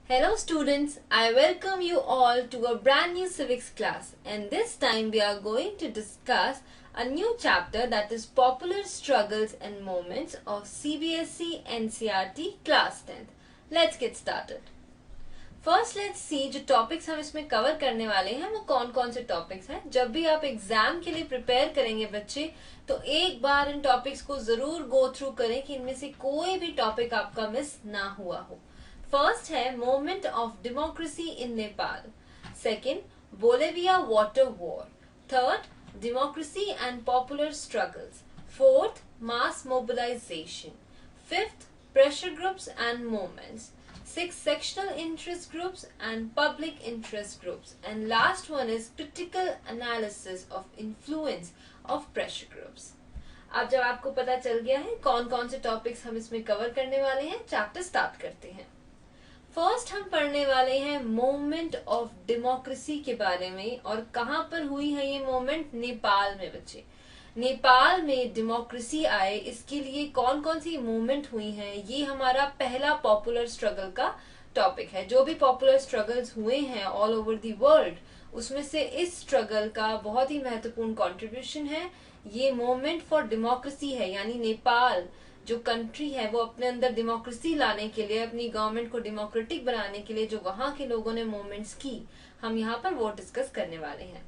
Hello students, I welcome you all to a brand new civics class, and this time we are going to discuss a new chapter, that is Popular Struggles and Moments of CBSE NCERT Class 10th. Let's get started. First let's see जो topics हम इसमें cover करने वाले हैं वो कौन कौन से टॉपिक्स हैं। जब भी आप एग्जाम के लिए प्रिपेयर करेंगे बच्चे, तो एक बार इन टॉपिक्स को जरूर गो थ्रू करें कि इनमें से कोई भी टॉपिक आपका मिस ना हुआ हो। फर्स्ट है moment of democracy in Nepal, second Bolivia water war, third democracy and popular struggles, fourth mass mobilisation, fifth pressure groups and movements, six sectional interest groups and public interest groups, and last one is critical analysis of influence of pressure groups. अब जब आपको पता चल गया है कौन कौन से टॉपिक्स हम इसमें कवर करने वाले हैं, चैप्टर स्टार्ट करते हैं। फर्स्ट हम पढ़ने वाले हैं मूवमेंट ऑफ डेमोक्रेसी के बारे में, और कहां पर हुई है ये मूवमेंट? नेपाल में बच्चे। नेपाल में डेमोक्रेसी आए इसके लिए कौन कौन सी मूवमेंट हुई हैं, ये हमारा पहला पॉपुलर स्ट्रगल का टॉपिक है। जो भी पॉपुलर स्ट्रगल्स हुए हैं ऑल ओवर द वर्ल्ड, उसमें से इस स्ट्रगल का बहुत ही महत्वपूर्ण कंट्रीब्यूशन है। ये मूवमेंट फॉर डेमोक्रेसी है, यानी नेपाल जो कंट्री है वो अपने अंदर डेमोक्रेसी लाने के लिए, अपनी गवर्नमेंट को डेमोक्रेटिक बनाने के लिए जो वहां के लोगों ने मूवमेंट्स की, हम यहाँ पर वो डिस्कस करने वाले हैं।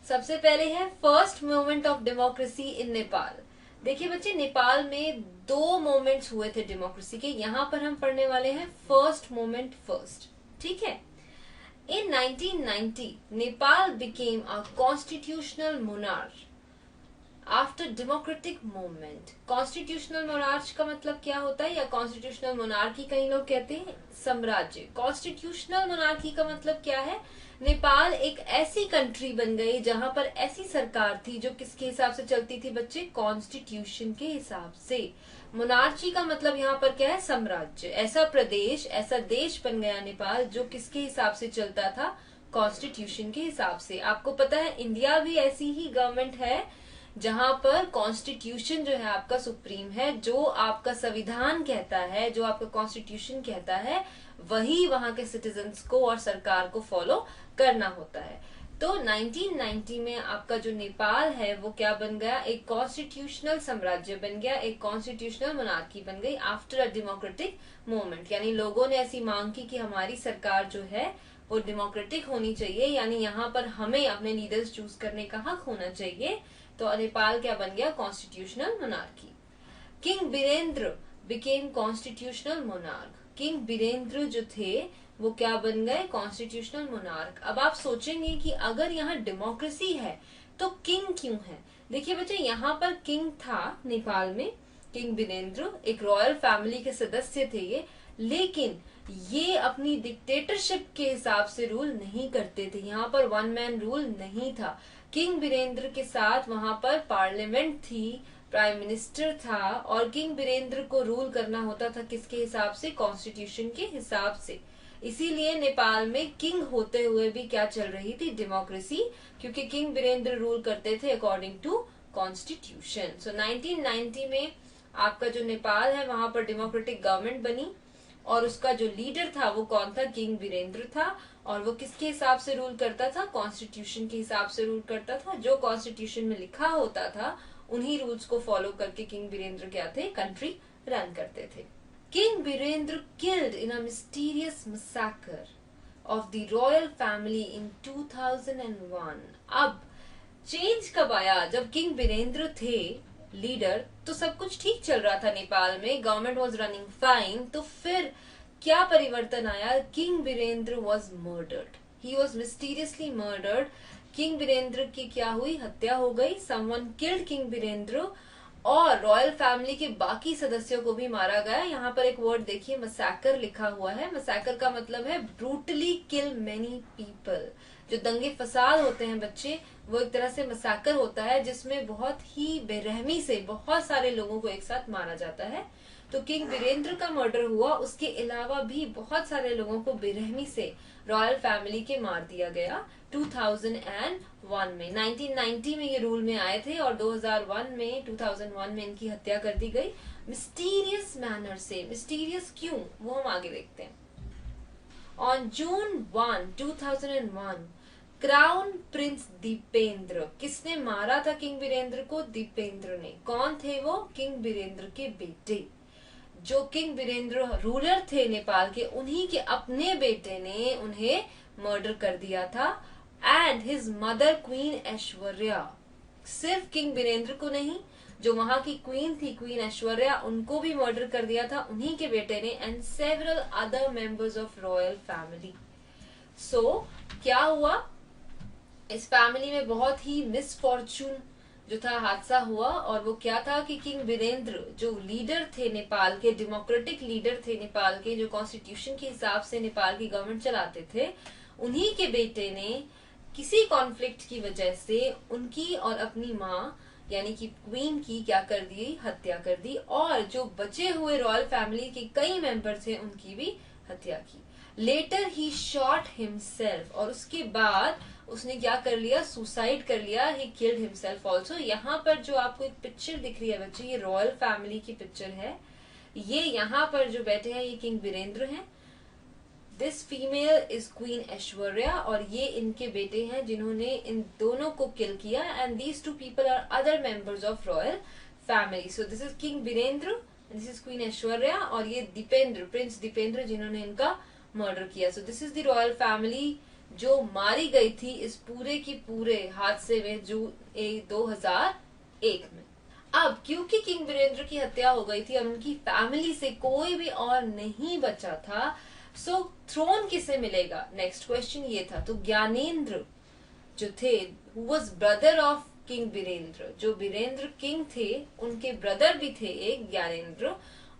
सबसे पहले है first movement of democracy in Nepal. देखिए बच्चे, नेपाल में दो मूवमेंट्स हुए थे डेमोक्रेसी के, यहाँ पर हम पढ़ने वाले हैं फर्स्ट मूवमेंट फर्स्ट। ठीक है। इन 1990 Nepal became a constitutional monarch after democratic movement. Constitutional monarch का मतलब क्या होता है, या कॉन्स्टिट्यूशनल मोनार्की कई लोग कहते हैं साम्राज्य। कॉन्स्टिट्यूशनल मोनार्की का मतलब क्या है? नेपाल एक ऐसी कंट्री बन गई जहां पर ऐसी सरकार थी जो किसके हिसाब से चलती थी बच्चे? कॉन्स्टिट्यूशन के हिसाब से। मोनार्ची का मतलब यहाँ पर क्या है? साम्राज्य। ऐसा प्रदेश, ऐसा देश बन गया नेपाल जो किसके हिसाब से चलता था? कॉन्स्टिट्यूशन के हिसाब से। आपको पता है इंडिया भी ऐसी ही गवर्नमेंट है जहां पर कॉन्स्टिट्यूशन जो है आपका सुप्रीम है, जो आपका संविधान कहता है, जो आपका कॉन्स्टिट्यूशन कहता है, वही वहां के सिटीजन्स को और सरकार को फॉलो करना होता है। तो 1990 में आपका जो नेपाल है वो क्या बन गया? एक कॉन्स्टिट्यूशनल साम्राज्य बन गया, एक कॉन्स्टिट्यूशनल मोनार्की बन गई आफ्टर अ डेमोक्रेटिक मूवमेंट। यानी लोगों ने ऐसी मांग की कि हमारी सरकार जो है वो डेमोक्रेटिक होनी चाहिए, यानी यहाँ पर हमें अपने लीडर्स चूज करने का हक होना चाहिए। तो नेपाल क्या बन गया? Constitutional monarchy. King Birendra became constitutional monarch. King Birendra जो थे वो क्या बन गए? Constitutional monarch. अब आप सोचेंगे कि अगर यहाँ डेमोक्रेसी है तो किंग क्यों है? देखिए बच्चे, यहाँ पर किंग था नेपाल में, किंग बीरेंद्र एक रॉयल फैमिली के सदस्य थे ये, लेकिन ये अपनी डिक्टेटरशिप के हिसाब से रूल नहीं करते थे। यहाँ पर वन मैन रूल नहीं था। किंग बीरेंद्र के साथ वहां पर पार्लियामेंट थी, प्राइम मिनिस्टर था, और किंग बीरेंद्र को रूल करना होता था किसके हिसाब से? कॉन्स्टिट्यूशन के हिसाब से। इसीलिए नेपाल में किंग होते हुए भी क्या चल रही थी? डेमोक्रेसी, क्योंकि किंग बीरेंद्र रूल करते थे अकॉर्डिंग टू कॉन्स्टिट्यूशन। सो 1990 में आपका जो नेपाल है वहां पर डेमोक्रेटिक गवर्नमेंट बनी, और उसका जो लीडर था वो कौन था? किंग बीरेंद्र था। और वो किसके हिसाब से रूल करता था? कॉन्स्टिट्यूशन के हिसाब से रूल करता था। जो कॉन्स्टिट्यूशन में लिखा होता था उन्हीं रूल्स को फॉलो करके किंग बीरेंद्र क्या थे? कंट्री रन करते थे। King Birendra killed in a mysterious massacre of the royal family in 2001। अब चेंज कब आया? जब किंग बीरेंद्र थे लीडर तो सब कुछ ठीक चल रहा था नेपाल में, गवर्नमेंट वाज रनिंग फाइन। तो फिर क्या परिवर्तन आया? King Birendra was murdered, he was mysteriously murdered. King Birendra की क्या हुई? हत्या हो गई। समवन किल्ड किंग बीरेंद्र, और रॉयल फैमिली के बाकी सदस्यों को भी मारा गया। यहाँ पर एक वर्ड देखिए, मसैकर लिखा हुआ है। मसैकर का मतलब है ब्रूटली किल मेनी पीपल। जो दंगे फसाद होते हैं बच्चे, वो एक तरह से मसैकर होता है जिसमें बहुत ही बेरहमी से बहुत सारे लोगों को एक साथ मारा जाता है। तो किंग बीरेंद्र का मर्डर हुआ, उसके अलावा भी बहुत सारे लोगों को बेरहमी से रॉयल फैमिली के मार दिया गया 2001 में। 1990 में ये रूल में आए थे, और 2001 में इनकी हत्या कर दी गई मिस्टीरियस मैनर से। मिस्टीरियस क्यों, वो हम आगे देखते हैं। On June 1, 2001, crown prince Dipendra, किसने मारा था किंग वीरेंद्र को? दीपेंद्र ने। कौन थे वो? किंग वीरेंद्र के बेटे। जो किंग वीरेंद्र रूलर थे नेपाल के, उन्हीं के अपने बेटे ने उन्हें मर्डर कर दिया था। And his mother queen Aishwarya, सिर्फ किंग वीरेंद्र को नहीं, जो वहां की क्वीन थी, क्वीन ऐश्वर्या, उनको भी मर्डर कर दिया था उन्हीं के बेटे ने। And several other members of royal family. So क्या हुआ, इस फैमिली में बहुत ही मिसफॉर्चून जो था, हादसा हुआ। और वो क्या था कि किंग वीरेंद्र जो लीडर थे नेपाल के, डेमोक्रेटिक लीडर थे नेपाल के, जो कॉन्स्टिट्यूशन के हिसाब से नेपाल की गवर्नमेंट चलाते थे, उन्हीं के बेटे ने किसी कॉन्फ्लिक्ट की वजह से उनकी और अपनी माँ यानी कि क्वीन की क्या कर दी? हत्या कर दी। और जो बचे हुए रॉयल फैमिली के कई मेंबर थे उनकी भी हत्या की। लेटर ही शॉट हिमसेल्फ, और उसके बाद उसने क्या कर लिया? सुसाइड कर लिया। He killed himself also. यहाँ पर जो आपको एक पिक्चर दिख रही है बच्चे, ये रॉयल फैमिली की पिक्चर है। ये यहाँ पर जो बैठे हैं ये किंग वीरेंद्र हैं। This female is queen Aishwarya, और ये इनके बेटे हैं जिन्होंने इन दोनों को किल किया। And these two people are other members of royal family. So this is king Virendra, this is queen Aishwarya, और ये दीपेंद्र, प्रिंस दीपेंद्र, जिन्होंने इनका मर्डर किया। So this is the royal family जो मारी गई थी इस पूरे की पूरे हादसे में जून 2001 में। अब क्योंकि किंग वीरेंद्र की हत्या हो गई थी और उनकी फैमिली से कोई भी और नहीं बचा था, सो थ्रोन किसे मिलेगा? नेक्स्ट क्वेश्चन ये था। तो ज्ञानेंद्र जो थे, who was brother of king Virendra, जो वीरेंद्र किंग थे उनके ब्रदर भी थे एक ज्ञानेंद्र,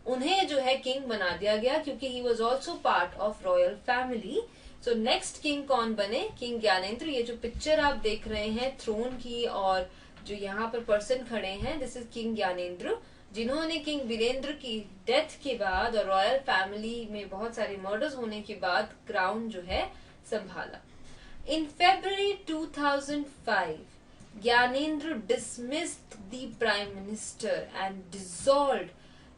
उन्हें जो है किंग बना दिया गया क्योंकि he was also part of royal family. So next king कौन बने? किंग ज्ञानेंद्र। ये जो पिक्चर आप देख रहे हैं थ्रोन की और जो यहाँ पर पर्सन खड़े हैं, दिस इज किंग ज्ञानेंद्र, जिन्होंने किंग वीरेंद्र की डेथ के बाद और रॉयल फैमिली में बहुत सारे मर्डर्स होने के बाद क्राउन जो है संभाला। इन February 2005, Gyanendra dismissed the prime minister and dissolved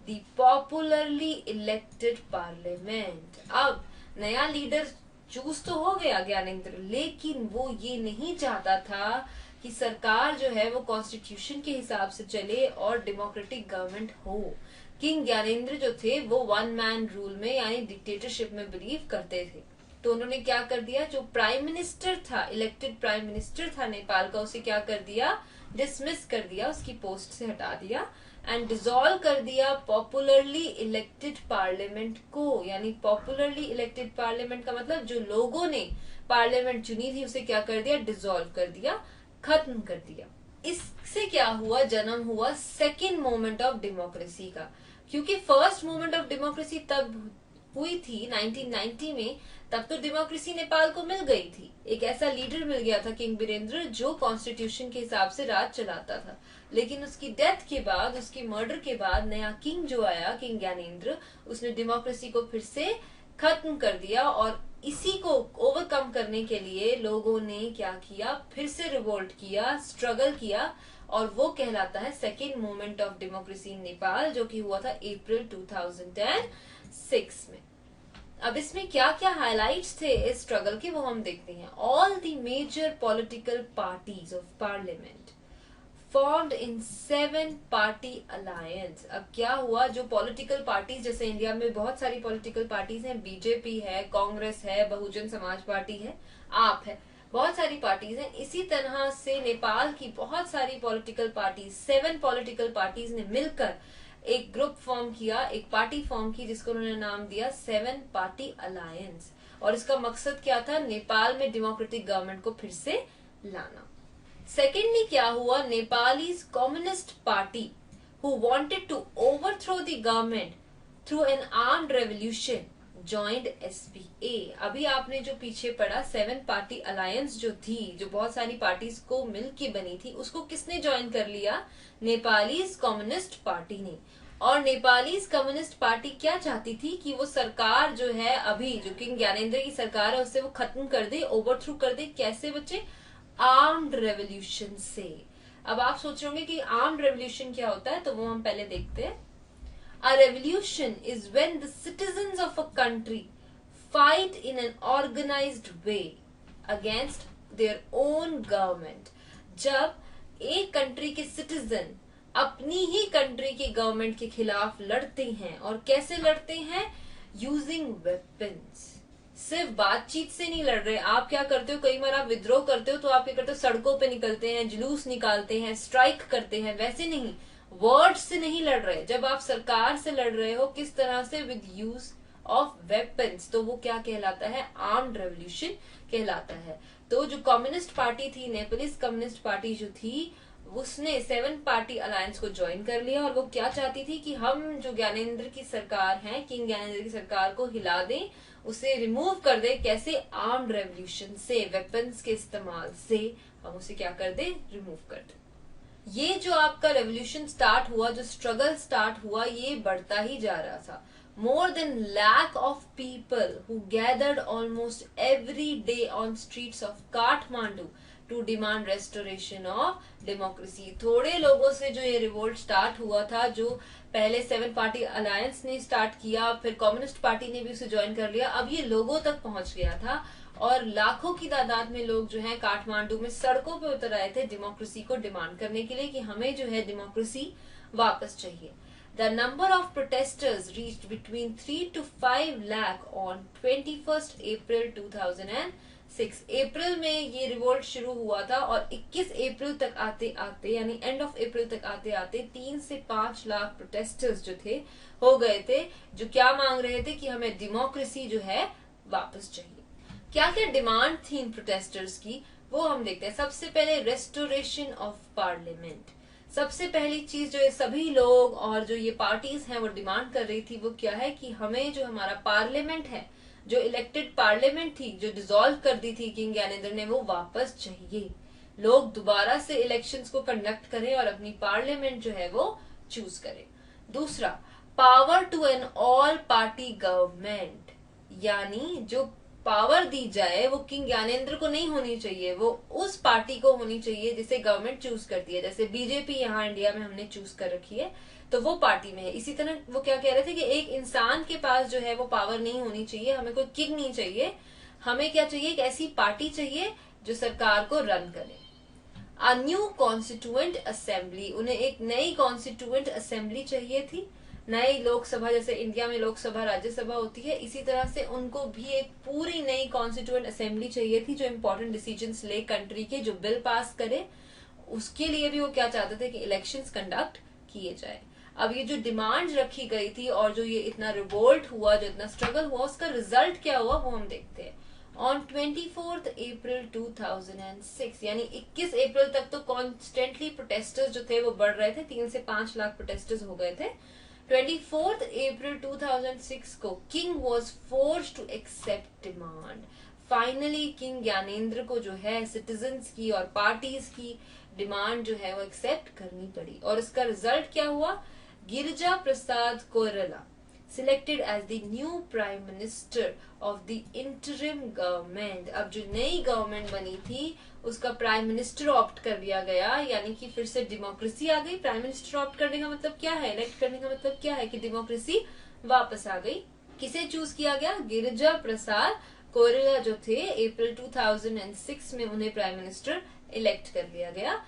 the popularly elected parliament। अब नया लीडर चूज तो हो गया ज्ञानेंद्र, लेकिन वो ये नहीं चाहता था कि सरकार जो है वो कॉन्स्टिट्यूशन के हिसाब से चले और डेमोक्रेटिक गवर्नमेंट हो। किंग ज्ञानेंद्र जो थे वो वन मैन रूल में यानी डिक्टेटरशिप में बिलीव करते थे। तो उन्होंने क्या कर दिया, जो प्राइम मिनिस्टर था, इलेक्टेड प्राइम मिनिस्टर था नेपाल का, उसे क्या कर दिया? डिसमिस कर दिया, उसकी पोस्ट से हटा दिया। एंड डिसॉल्व कर दिया पॉपुलरली इलेक्टेड पार्लियामेंट को। यानी पॉपुलरली इलेक्टेड पार्लियामेंट का मतलब जो लोगों ने पार्लियामेंट चुनी थी उसे क्या कर दिया? डिसॉल्व कर दिया, खत्म कर दिया। इससे क्या हुआ? जन्म हुआ सेकेंड मोमेंट ऑफ डेमोक्रेसी का। क्योंकि फर्स्ट मोमेंट ऑफ डेमोक्रेसी तब हुई थी 1990 में, तब तो डेमोक्रेसी नेपाल को मिल गई थी। एक ऐसा लीडर मिल गया था किंग वीरेंद्र जो कॉन्स्टिट्यूशन के हिसाब से राज चलाता था। लेकिन उसकी डेथ के बाद, उसकी मर्डर के बाद नया किंग जो आया, किंग ज्ञानेंद्र, उसने डेमोक्रेसी को फिर से खत्म कर दिया। और इसी को ओवरकम करने के लिए लोगों ने क्या किया? फिर से रिवोल्ट किया, स्ट्रगल किया, और वो कहलाता है second moment of democracy in Nepal, जो कि हुआ था अप्रैल 2006 में। अब इसमें क्या क्या हाइलाइट्स थे इस स्ट्रगल के वो हम देखते हैं। All the major political parties of parliament formed in 7 party alliance. अब क्या हुआ, जो पॉलिटिकल पार्टीज, जैसे इंडिया में बहुत सारी पॉलिटिकल पार्टीज हैं, बीजेपी है, कांग्रेस है, बहुजन समाज पार्टी है, आप है, बहुत सारी पार्टीज हैं। इसी तरह से नेपाल की बहुत सारी पॉलिटिकल पार्टीज, 7 पॉलिटिकल पार्टीज ने मिलकर एक ग्रुप फॉर्म किया, एक पार्टी फॉर्म की, जिसको उन्होंने नाम दिया 7 पार्टी अलायंस। और इसका मकसद क्या था? नेपाल में डेमोक्रेटिक गवर्नमेंट को फिर से लाना। सेकेंडली क्या हुआ, Nepalese communist party who wanted to overthrow the government through an armed revolution joined SPA। अभी आपने जो पीछे पढ़ा 7 पार्टी अलायंस जो थी, जो बहुत सारी पार्टीज को मिलके बनी थी, उसको किसने ज्वाइन कर लिया? नेपालीज कम्युनिस्ट पार्टी ने। और नेपालीज कम्युनिस्ट पार्टी क्या चाहती थी कि वो सरकार जो है, अभी जो किंग ज्ञानेंद्र की सरकार है, उससे वो खत्म कर दे, ओवरथ्रो कर दे। कैसे बच्चे? आर्म्ड रेवोल्यूशन से। अब आप सोच रहे होंगे कि आर्म्ड रेवोल्यूशन क्या होता है, तो वो हम पहले देखते हैं। A revolution is when the citizens of a country fight in an organized way against their own government. जब एक कंट्री के सिटीजन अपनी ही कंट्री की गवर्नमेंट के खिलाफ लड़ते हैं, और कैसे लड़ते हैं? Using weapons. सिर्फ बातचीत से नहीं लड़ रहे। आप क्या करते हो, कई बार आप विद्रोह करते हो तो आप क्या करते हो, सड़कों पे निकलते हैं, जुलूस निकालते हैं, स्ट्राइक करते हैं। वैसे नहीं, वर्ड से नहीं लड़ रहे। जब आप सरकार से लड़ रहे हो, किस तरह से? With use of weapons. तो वो क्या कहलाता है? आर्म्ड रेवोल्यूशन कहलाता है। तो जो कम्युनिस्ट पार्टी थी, नेपालीज कम्युनिस्ट पार्टी जो थी, उसने 7 पार्टी अलायंस को ज्वाइन कर लिया। और वो क्या चाहती थी कि हम जो ज्ञानेंद्र की सरकार है, किंग ज्ञानेंद्र की सरकार को हिला दें, उसे रिमूव कर दे। कैसे? आर्म्ड रेवोल्यूशन से, वेपन्स के इस्तेमाल से हम उसे क्या कर दे? रिमूव कर दे। ये जो आपका रेवोल्यूशन स्टार्ट हुआ, जो स्ट्रगल स्टार्ट हुआ, ये बढ़ता ही जा रहा था। More than lakh of people who gathered almost every day on streets of Kathmandu to demand restoration of democracy. थोड़े लोगों से जो ये रिवोल्ट स्टार्ट हुआ था, जो पहले 7 पार्टी अलायंस ने स्टार्ट किया, फिर कम्युनिस्ट पार्टी ने भी उसे ज्वाइन कर लिया, अब ये लोगों तक पहुंच गया था। और लाखों की तादाद में लोग जो हैं काठमांडू में सड़कों पे उतर आए थे डेमोक्रेसी को डिमांड करने के लिए कि हमें जो है डेमोक्रेसी वापस चाहिए। The number of protesters reached between 3 to 5 lakh on 21st April 2006. अप्रैल में ये रिवोल्ट शुरू हुआ था और 21 अप्रैल तक आते आते, यानी एंड ऑफ अप्रैल तक आते आते 3 से 5 लाख प्रोटेस्टर्स जो थे हो गए थे, जो क्या मांग रहे थे कि हमें डेमोक्रेसी जो है वापस चाहिए। क्या क्या डिमांड थी इन प्रोटेस्टर्स की, वो हम देखते हैं। सबसे पहले रेस्टोरेशन ऑफ पार्लियामेंट। सबसे पहली चीज जो ये सभी लोग और जो ये पार्टीज हैं वो डिमांड कर रही थी, वो क्या है कि हमें जो हमारा पार्लियामेंट है, जो इलेक्टेड पार्लियामेंट थी, जो डिसॉल्व कर दी थी किंग ज्ञानेंद्र ने, वो वापस चाहिए। लोग दोबारा से इलेक्शंस को कंडक्ट करें और अपनी पार्लियामेंट जो है वो चूज करें। दूसरा, power to an all party government, यानी जो पावर दी जाए वो किंग ज्ञानेंद्र को नहीं होनी चाहिए, वो उस पार्टी को होनी चाहिए जिसे गवर्नमेंट चूज करती है। जैसे बीजेपी यहाँ इंडिया में हमने चूज कर रखी है, तो वो पार्टी में है। इसी तरह वो क्या कह रहे थे कि एक इंसान के पास जो है वो पावर नहीं होनी चाहिए, हमें कोई किंग नहीं चाहिए, हमें क्या चाहिए? एक ऐसी पार्टी चाहिए जो सरकार को रन करे। अ न्यू कॉन्स्टिट्यूएंट असेंबली, उन्हें एक नई कॉन्स्टिट्यूएंट असेंबली चाहिए थी। नई लोकसभा, जैसे इंडिया में लोकसभा राज्यसभा होती है, इसी तरह से उनको भी एक पूरी नई कॉन्स्टिट्यूएंट असेंबली चाहिए थी, जो इंपॉर्टेंट डिसीजंस ले कंट्री के, जो बिल पास करे। उसके लिए भी वो क्या चाहते थे कि इलेक्शंस कंडक्ट किए जाए। अब ये जो डिमांड रखी गई थी और जो ये इतना रिवोल्ट हुआ, जो इतना स्ट्रगल हुआ, उसका रिजल्ट क्या हुआ वो हम देखते हैं। ऑन 24 अप्रैल 2006, यानी 21 अप्रैल तक तो कॉन्स्टेंटली प्रोटेस्टर्स जो थे वो बढ़ रहे थे, 3 से 5 लाख प्रोटेस्टर्स हो गए थे। 24 अप्रैल 2006 को king was forced to accept demand. Finally king Gyanendra को जो है सिटीजन्स की और पार्टीज की डिमांड जो है वो एक्सेप्ट करनी पड़ी। और इसका रिजल्ट क्या हुआ? Girija Prasad Koirala selected as the new prime minister of the interim government। अब जो नई गवर्नमेंट बनी थी उसका प्राइम मिनिस्टर ऑप्ट कर लिया गया, यानी कि फिर से डेमोक्रेसी आ गई। प्राइम मिनिस्टर ऑप्ट करने का मतलब क्या है? इलेक्ट करने का मतलब क्या है? कि डेमोक्रेसी वापस आ गई। किसे चूज किया गया? गिरिजा प्रसाद कोइराला जो थे, अप्रैल 2006 में उन्हें प्राइम मिनिस्टर इलेक्ट कर लिया गया।